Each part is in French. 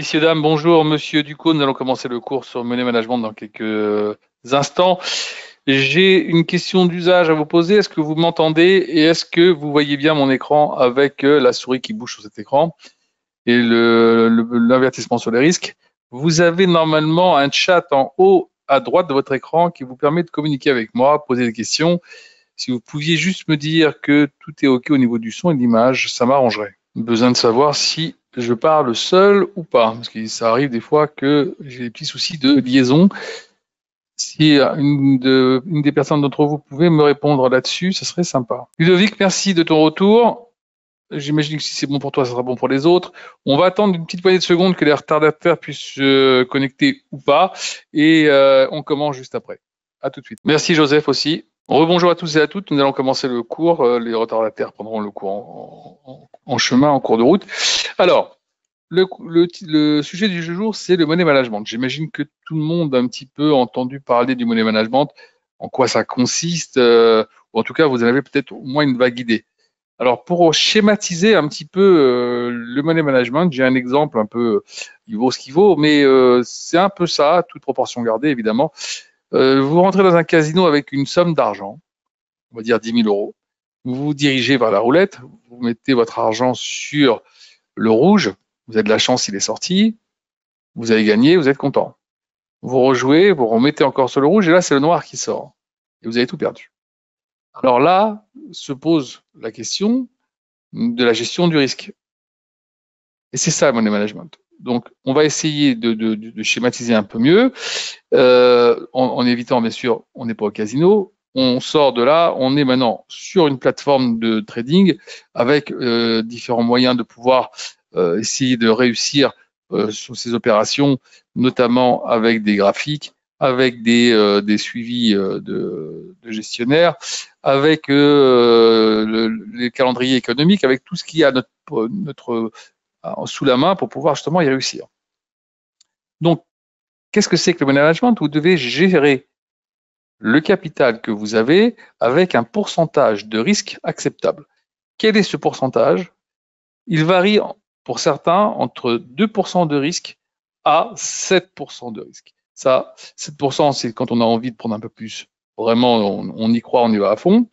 Messieurs, dames, bonjour. Monsieur Ducos, nous allons commencer le cours sur Money Management dans quelques instants. J'ai une question d'usage à vous poser. Est-ce que vous m'entendez et est-ce que vous voyez bien mon écran avec la souris qui bouge sur cet écran et l'avertissement sur les risques? Vous avez normalement un chat en haut à droite de votre écran qui vous permet de communiquer avec moi, poser des questions. Si vous pouviez juste me dire que tout est OK au niveau du son et de l'image, ça m'arrangerait. Besoin de savoir si je parle seul ou pas, parce que ça arrive des fois que j'ai des petits soucis de liaison. Si une des personnes d'entre vous pouvait me répondre là-dessus, ça serait sympa. Ludovic, merci de ton retour. J'imagine que si c'est bon pour toi, ça sera bon pour les autres. On va attendre une petite poignée de secondes que les retardataires puissent se connecter ou pas, et on commence juste après. À tout de suite. Merci Joseph aussi. Rebonjour à tous et à toutes. Nous allons commencer le cours. Les retardataires prendront le cours en chemin, en cours de route. Alors, le sujet du jour, c'est le money management. J'imagine que tout le monde a un petit peu entendu parler du money management, en quoi ça consiste, ou en tout cas, vous en avez peut-être au moins une vague idée. Alors, pour schématiser un petit peu le money management, j'ai un exemple un peu, il vaut ce qu'il vaut, mais c'est un peu ça, toute proportion gardée, évidemment. Vous rentrez dans un casino avec une somme d'argent, on va dire 10 000 euros. Vous vous dirigez vers la roulette, vous mettez votre argent sur le rouge, vous avez de la chance, il est sorti, vous avez gagné, vous êtes content. Vous rejouez, vous remettez encore sur le rouge, et là, c'est le noir qui sort. Et vous avez tout perdu. Alors là, se pose la question de la gestion du risque. Et c'est ça, le money management. Donc, on va essayer de schématiser un peu mieux, en évitant, bien sûr, on n'est pas au casino. On sort de là, on est maintenant sur une plateforme de trading avec différents moyens de pouvoir essayer de réussir sur ces opérations, notamment avec des graphiques, avec des suivis de gestionnaires, avec les calendriers économiques, avec tout ce qui a notre sous la main pour pouvoir justement y réussir. Donc, qu'est-ce que c'est que le money management? Vous devez gérer le capital que vous avez avec un pourcentage de risque acceptable. Quel est ce pourcentage? Il varie pour certains entre 2% de risque à 7% de risque. Ça, 7%, c'est quand on a envie de prendre un peu plus. Vraiment, on y croit, on y va à fond.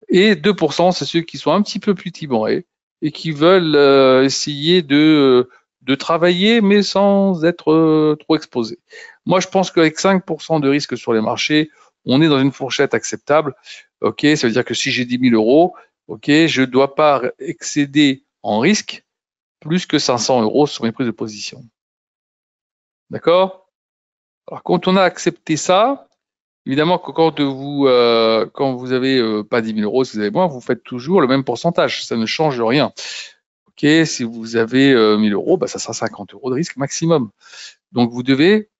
Et 2%, c'est ceux qui sont un petit peu plus timorés et qui veulent essayer de travailler, mais sans être trop exposés. Moi, je pense qu'avec 5% de risque sur les marchés, on est dans une fourchette acceptable. OK, ça veut dire que si j'ai 10 000 euros, OK, je ne dois pas excéder en risque plus que 500 euros sur mes prises de position. D'accord? Alors, quand on a accepté ça, évidemment que quand vous avez pas 10 000 euros, si vous avez moins, vous faites toujours le même pourcentage. Ça ne change rien. OK, si vous avez 1 000 euros, bah, ça sera 50 euros de risque maximum. Donc, vous devez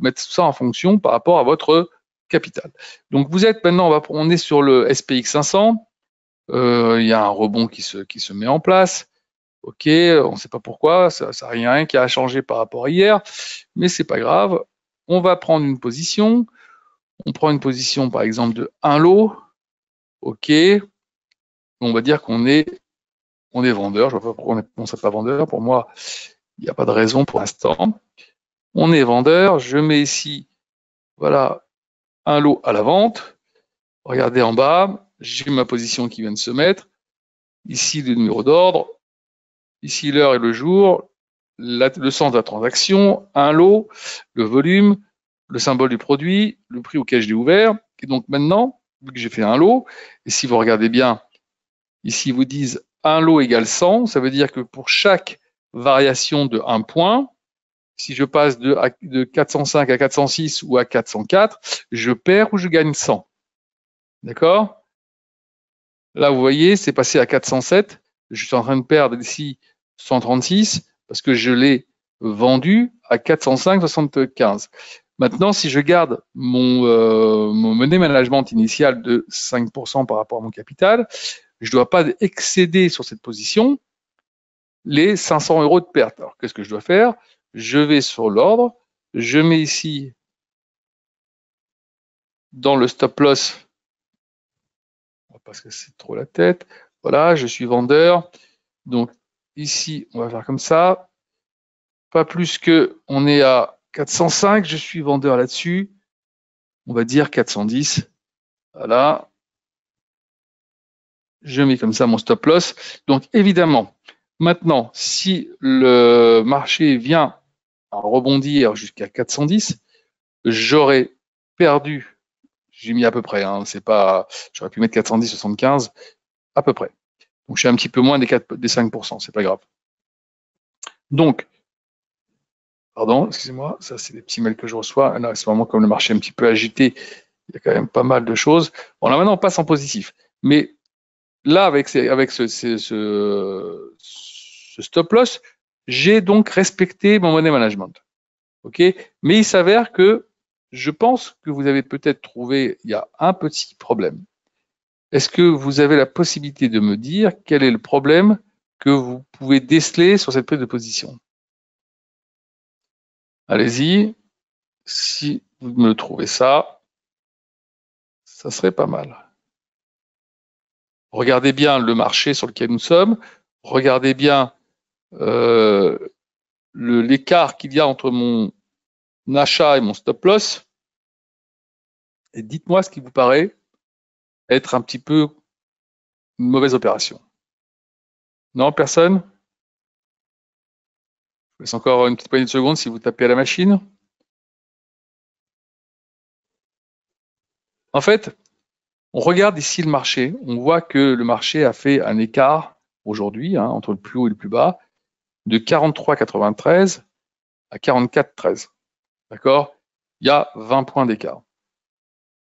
mettre ça en fonction par rapport à votre capital. Donc, vous êtes maintenant, on est sur le SPX 500. Il y a un rebond qui se met en place. OK, on ne sait pas pourquoi, ça n'a rien qui a changé par rapport à hier, mais c'est pas grave. On va prendre une position. On prend une position, par exemple, de 1 lot. OK. On va dire qu'on est vendeur. Je ne vois pas pourquoi on ne serait pas vendeur. Pour moi, il n'y a pas de raison pour l'instant. On est vendeur. Je mets ici, voilà, un lot à la vente. Regardez en bas, j'ai ma position qui vient de se mettre. Ici, le numéro d'ordre. Ici, l'heure et le jour. Le sens de la transaction, un lot, le volume, le symbole du produit, le prix auquel je l'ai ouvert. Et donc maintenant, vu que j'ai fait un lot, et si vous regardez bien, ici ils vous disent un lot égale 100, ça veut dire que pour chaque variation de 1 point, si je passe de 405 à 406 ou à 404, je perds ou je gagne 100. D'accord? Là, vous voyez, c'est passé à 407. Je suis en train de perdre ici 136 parce que je l'ai vendu à 405,75. Maintenant, si je garde mon money management initial de 5% par rapport à mon capital, je ne dois pas excéder sur cette position les 500 euros de perte. Alors, qu'est-ce que je dois faire? Je vais sur l'ordre, je mets ici dans le stop loss, parce que c'est trop la tête. Voilà, je suis vendeur. Donc, ici, on va faire comme ça. pas plus que on est à 405, je suis vendeur là-dessus. On va dire 410. Voilà. Je mets comme ça mon stop loss. Donc évidemment, maintenant, si le marché vient à rebondir jusqu'à 410, j'aurais perdu, j'ai mis à peu près, hein, c'est pas, j'aurais pu mettre 410, 75, à peu près. Donc je suis un petit peu moins des 5%, c'est pas grave. Donc, pardon, excusez-moi, ça c'est des petits mails que je reçois. Là, c'est vraiment comme le marché est un petit peu agité, il y a quand même pas mal de choses. Bon, là maintenant on passe en positif. Mais là, avec ce stop loss, j'ai donc respecté mon money management. OK? Mais il s'avère que je pense que vous avez peut-être trouvé, il y a un petit problème. Est-ce que vous avez la possibilité de me dire quel est le problème que vous pouvez déceler sur cette prise de position? Allez-y. Si vous me trouvez ça, ça serait pas mal. Regardez bien le marché sur lequel nous sommes. Regardez bien l'écart qu'il y a entre mon achat et mon stop loss. Et dites-moi ce qui vous paraît être un petit peu une mauvaise opération. Non, personne? Je vous laisse encore une petite poignée de secondes si vous tapez à la machine. En fait, on regarde ici le marché. On voit que le marché a fait un écart aujourd'hui, hein, entre le plus haut et le plus bas, de 43,93 à 44,13. D'accord? Il y a 20 points d'écart.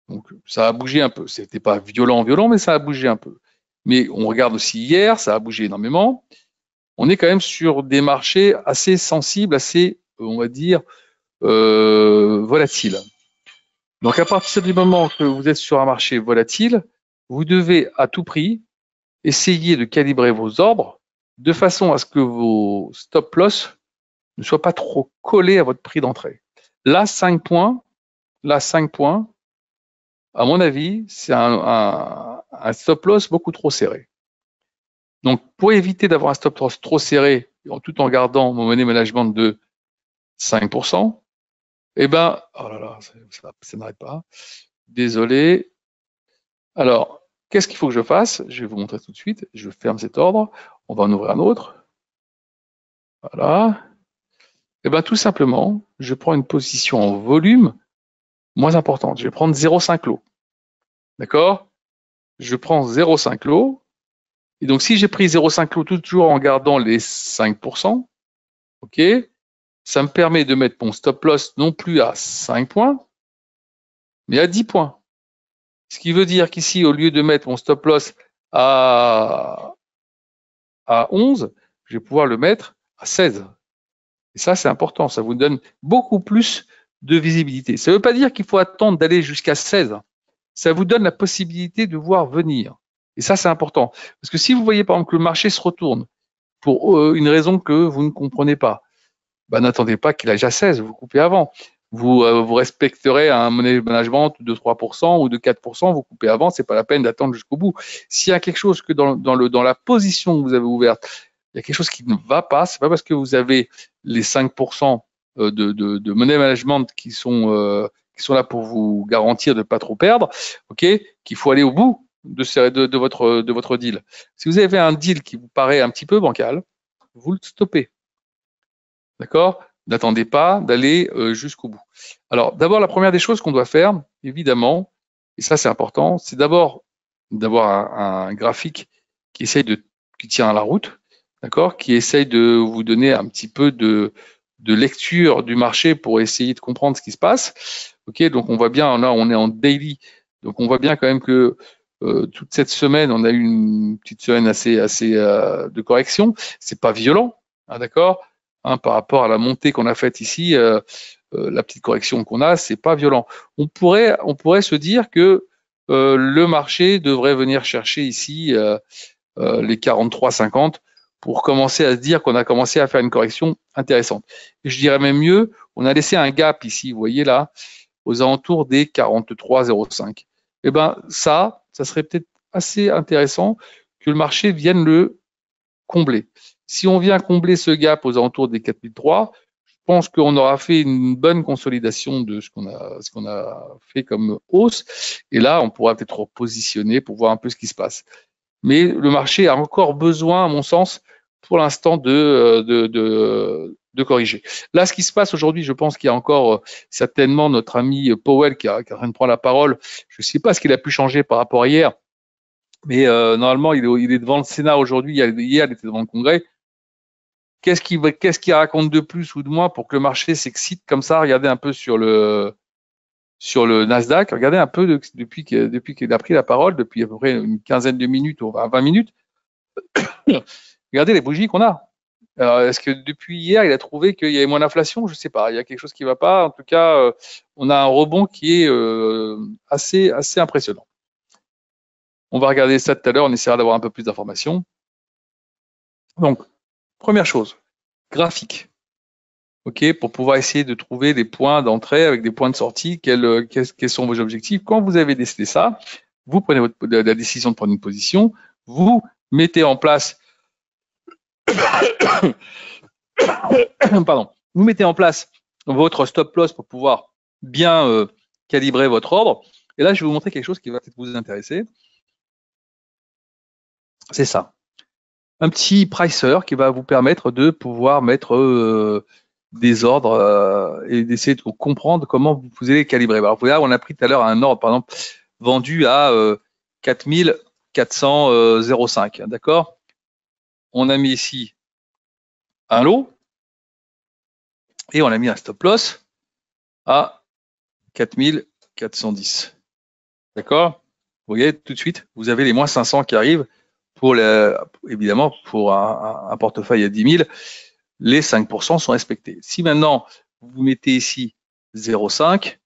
Donc ça a bougé un peu. C'était pas violent, mais ça a bougé un peu. Mais on regarde aussi hier, ça a bougé énormément. On est quand même sur des marchés assez sensibles, assez, on va dire, volatiles. Donc à partir du moment que vous êtes sur un marché volatile, vous devez à tout prix essayer de calibrer vos ordres de façon à ce que vos stop loss ne soient pas trop collés à votre prix d'entrée. Là, 5 points, à mon avis, c'est un stop loss beaucoup trop serré. Donc, pour éviter d'avoir un stop loss trop serré, tout en gardant mon money management de 5%, eh ben, oh là là, ça n'arrête pas. Désolé. Alors, qu'est-ce qu'il faut que je fasse? Je vais vous montrer tout de suite. Je ferme cet ordre. On va en ouvrir un autre. Voilà. Eh ben, tout simplement, je prends une position en volume moins importante. Je vais prendre 0,5 lot. D'accord? Je prends 0,5 lot. Et donc, si j'ai pris 0,5 lot toujours en gardant les 5%, ok, ça me permet de mettre mon stop loss non plus à 5 points, mais à 10 points. Ce qui veut dire qu'ici, au lieu de mettre mon stop loss à 11, je vais pouvoir le mettre à 16. Et ça, c'est important. Ça vous donne beaucoup plus de visibilité. Ça ne veut pas dire qu'il faut attendre d'aller jusqu'à 16. Ça vous donne la possibilité de voir venir. Et ça, c'est important. Parce que si vous voyez, par exemple, que le marché se retourne pour une raison que vous ne comprenez pas, ben, n'attendez pas qu'il aille à 16, vous coupez avant. Vous respecterez un money management de 3% ou de 4%, vous coupez avant, c'est pas la peine d'attendre jusqu'au bout. S'il y a quelque chose que dans la position que vous avez ouverte, il y a quelque chose qui ne va pas, c'est pas parce que vous avez les 5% de money management qui sont là pour vous garantir de ne pas trop perdre, ok, qu'il faut aller au bout de votre deal. Si vous avez un deal qui vous paraît un petit peu bancal, vous le stoppez. D'accord? N'attendez pas d'aller jusqu'au bout. Alors, d'abord, la première des choses qu'on doit faire, évidemment, et ça c'est important, c'est d'abord d'avoir un graphique qui tient à la route, d'accord, qui essaye de vous donner un petit peu de lecture du marché pour essayer de comprendre ce qui se passe. Ok, donc on voit bien, là on est en daily, donc on voit bien quand même que toute cette semaine, on a eu une petite semaine assez de correction. C'est pas violent, hein, d'accord, hein, par rapport à la montée qu'on a faite ici. La petite correction qu'on a, c'est pas violent. On pourrait se dire que le marché devrait venir chercher ici les 43,50 pour commencer à se dire qu'on a commencé à faire une correction intéressante. Et je dirais même mieux, on a laissé un gap ici, vous voyez là, aux alentours des 43,05. Eh ben ça serait peut-être assez intéressant que le marché vienne le combler. Si on vient combler ce gap aux alentours des 4003, pense qu'on aura fait une bonne consolidation de ce qu'on a fait comme hausse. Et là, on pourra peut-être repositionner pour voir un peu ce qui se passe. Mais le marché a encore besoin, à mon sens, pour l'instant, de corriger. Là, ce qui se passe aujourd'hui, je pense qu'il y a encore certainement notre ami Powell qui est en train de prendre la parole. Je ne sais pas ce qu'il a pu changer par rapport à hier, mais normalement, il est devant le Sénat aujourd'hui. Hier, il était devant le Congrès. Qu'est-ce qu'il raconte de plus ou de moins pour que le marché s'excite comme ça? Regardez un peu sur le Nasdaq. Regardez un peu depuis qu'il a pris la parole, depuis à peu près une quinzaine de minutes ou 20 minutes. Regardez les bougies qu'on a. Alors, est-ce que depuis hier, il a trouvé qu'il y avait moins d'inflation? Je ne sais pas. Il y a quelque chose qui ne va pas. En tout cas, on a un rebond qui est assez impressionnant. On va regarder ça tout à l'heure. On essaiera d'avoir un peu plus d'informations. Donc, première chose, graphique. OK, pour pouvoir essayer de trouver des points d'entrée avec des points de sortie. Quels sont vos objectifs? Quand vous avez décidé ça, vous prenez la décision de prendre une position. Vous mettez en place pardon, vous mettez en place votre stop loss pour pouvoir bien calibrer votre ordre. Et là, je vais vous montrer quelque chose qui va peut-être vous intéresser. C'est ça. Un petit pricer qui va vous permettre de pouvoir mettre des ordres et d'essayer de comprendre comment vous allez calibrer. Alors, là, on a pris tout à l'heure un ordre, par exemple, vendu à 4405, d'accord? On a mis ici un lot et on a mis un stop loss à 4410. D'accord? Vous voyez, tout de suite, vous avez les moins 500 qui arrivent pour évidemment, pour un portefeuille à 10 000, les 5% sont respectés. Si maintenant, vous mettez ici 0,5,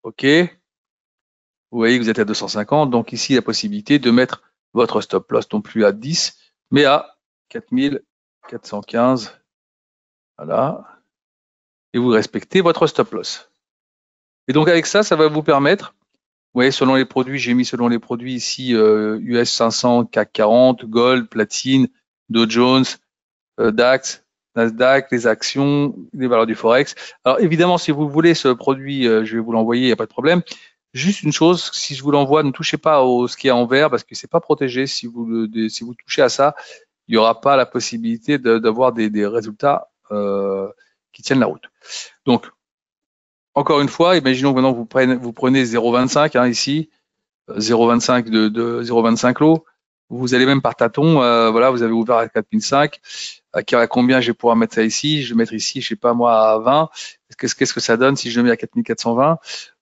OK, vous voyez que vous êtes à 250, donc ici, la possibilité de mettre votre stop loss non plus à 10, mais à 4415. Voilà. Et vous respectez votre stop loss. Et donc, avec ça, ça va vous permettre, vous voyez, selon les produits, j'ai mis selon les produits ici US 500, CAC 40, Gold, Platine, Dow Jones, DAX, Nasdaq, les actions, les valeurs du Forex. Alors évidemment, si vous voulez ce produit, je vais vous l'envoyer, il n'y a pas de problème. Juste une chose, si je vous l'envoie, ne touchez pas ce qui est en vert parce que c'est pas protégé. Si vous touchez à ça, il n'y aura pas la possibilité d'avoir des résultats qui tiennent la route. Donc, encore une fois, imaginons que maintenant vous prenez 0,25 ici, 0,25 de 0,25 lot. Vous allez même par tâton, voilà, vous avez ouvert à 4005. À combien je vais pouvoir mettre ça ici? Je vais mettre ici, je sais pas moi, à 20. Qu'est-ce que ça donne si je le mets à 4420?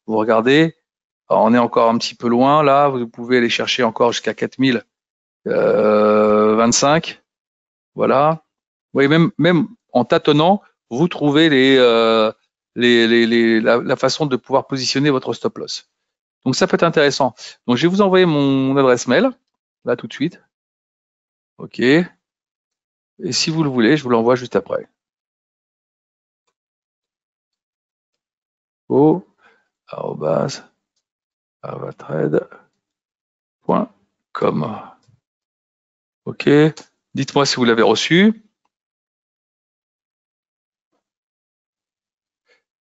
Vous regardez, alors, on est encore un petit peu loin là. Vous pouvez aller chercher encore jusqu'à 4025. Voilà. Vous voyez, même en tâtonnant, vous trouvez la façon de pouvoir positionner votre stop loss. Donc ça peut être intéressant. Donc je vais vous envoyer mon adresse mail là tout de suite. OK. Et si vous le voulez, je vous l'envoie juste après. @avatrade.com. OK. Dites-moi si vous l'avez reçu.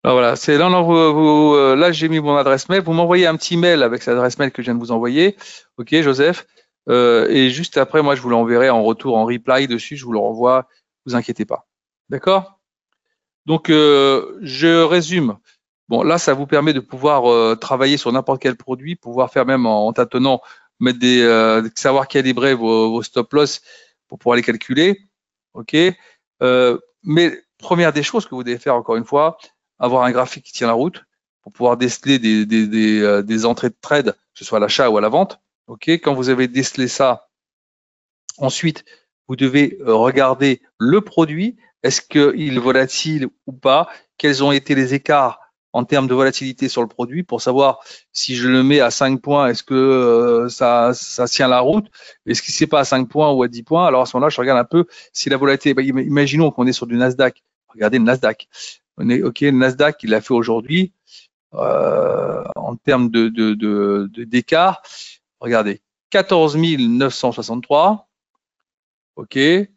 Alors voilà, c'est là, là j'ai mis mon adresse mail. Vous m'envoyez un petit mail avec cette adresse mail que je viens de vous envoyer. OK, Joseph. Et juste après, moi, je vous l'enverrai en retour, en reply dessus. Je vous le renvoie. Vous inquiétez pas. D'accord? Donc, je résume. Bon, là, ça vous permet de pouvoir travailler sur n'importe quel produit, pouvoir faire même en tâtonnant, mettre savoir calibrer vos stop loss pour pouvoir les calculer. OK? Mais première des choses que vous devez faire, encore une fois, avoir un graphique qui tient la route pour pouvoir déceler des entrées de trade, que ce soit à l'achat ou à la vente. OK? Quand vous avez décelé ça, ensuite, vous devez regarder le produit. Est-ce qu'il est volatile ou pas? Quels ont été les écarts en termes de volatilité sur le produit pour savoir si je le mets à 5 points, est-ce que ça tient la route? Est-ce que c'est pas à 5 points ou à 10 points? Alors à ce moment-là, je regarde un peu si la volatilité, imaginons qu'on est sur du Nasdaq. Regardez le Nasdaq. On est OK, le Nasdaq, il l'a fait aujourd'hui en termes d'écart. Regardez, 14 963. OK. Et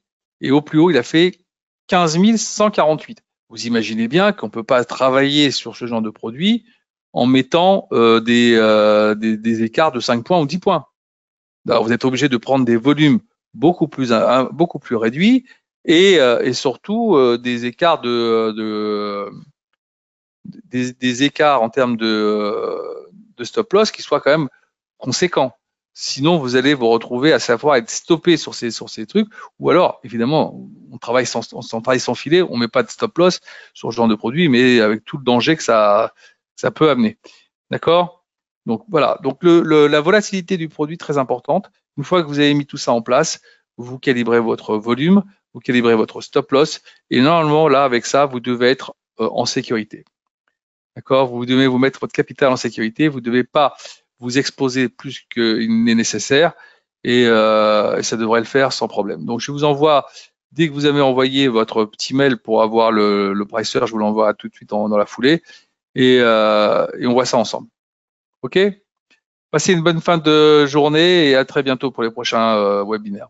au plus haut, il a fait 15 148. vous imaginez bien qu'on ne peut pas travailler sur ce genre de produit en mettant des écarts de 5 points ou 10 points. Alors, vous êtes obligé de prendre des volumes beaucoup plus réduits et surtout des écarts des écarts en termes de stop loss qui soient quand même conséquents. Sinon, vous allez vous retrouver à savoir être stoppé sur ces trucs, ou alors, évidemment, on travaille sans filet, on met pas de stop loss sur ce genre de produit, mais avec tout le danger que ça peut amener. D'accord? Donc voilà. Donc la volatilité du produit très importante. Une fois que vous avez mis tout ça en place, vous calibrez votre volume, vous calibrez votre stop loss, et normalement là, avec ça, vous devez être en sécurité. D'accord? Vous devez vous mettre votre capital en sécurité. Vous ne devez pas vous exposer plus qu'il n'est nécessaire et ça devrait le faire sans problème. Donc, je vous envoie, dès que vous avez envoyé votre petit mail pour avoir le pricer, je vous l'envoie tout de suite dans la foulée et on voit ça ensemble. OK? Passez une bonne fin de journée et à très bientôt pour les prochains webinaires.